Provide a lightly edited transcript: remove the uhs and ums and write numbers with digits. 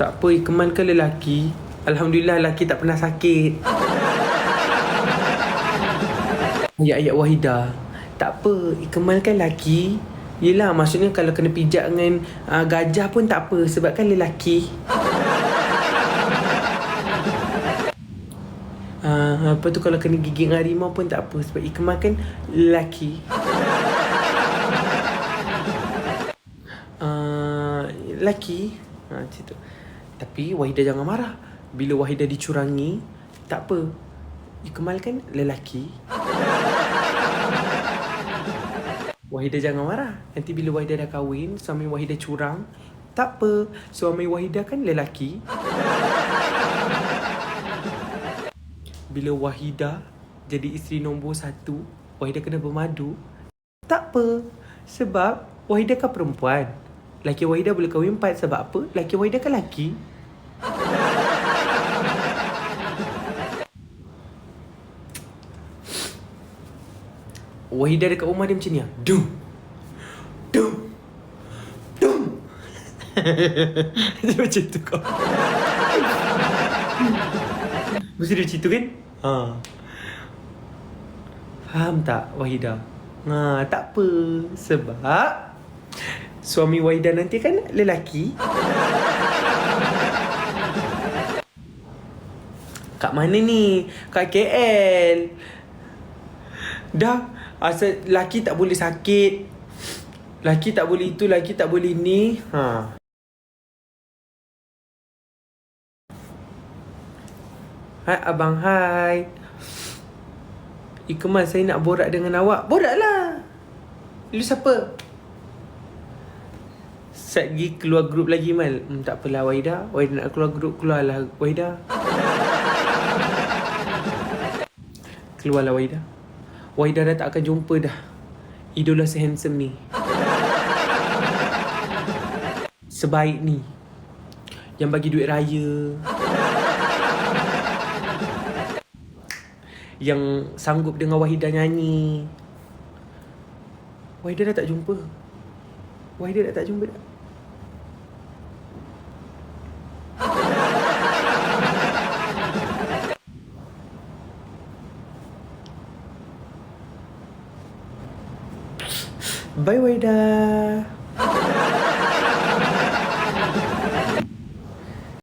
Tak apa, Ikmal kan lelaki. Alhamdulillah lelaki tak pernah sakit. Ayat-ayat Wahidah. Tak apa, Ikmal kan lelaki. Yelah, maksudnya kalau kena pijak dengan gajah pun tak apa, sebab kan lelaki. Apa tu, kalau kena gigit dengan harimau pun tak apa, sebab Ikmal kan lelaki. Lelaki. Macam tu. Tapi Wahidah jangan marah. Bila Wahidah dicurangi, tak apa, Ikmal kan lelaki. Wahidah jangan marah. Nanti bila Wahidah dah kahwin, suami Wahidah curang, tak apa, suami Wahidah kan lelaki. Bila Wahidah jadi isteri nombor 1, Wahidah kena bermadu, tak apa, sebab Wahidah kan perempuan. Laki Wahidah boleh kahwin 4 sebab apa? Laki Wahidah kan lelaki. Wahidah dekat rumah dia macam ni lah. Dum. Dum. Dum. Dia macam tu kau. Mesti dia macam tu kan? Faham tak Wahidah? Tak apa, sebab suami Wahidah nanti kan lelaki. Kat mana ni? Kat KL. Dah, asal laki tak boleh sakit, laki tak boleh itu, laki tak boleh ni. Hai abang, hai. Ikmal, saya nak borak dengan awak. Boraklah. Lu siapa? Set pergi keluar grup lagi, Mal. Tak apalah Wahidah. Wahidah nak keluar grup, keluarlah Wahidah. Keluarlah Wahidah. Wahidah dah tak akan jumpa dah idola se-handsome ni, sebaik ni, yang bagi duit raya, yang sanggup dengan Wahidah nyanyi. Wahidah dah tak jumpa. Wahidah dah tak jumpa dah. Bye Wahidah.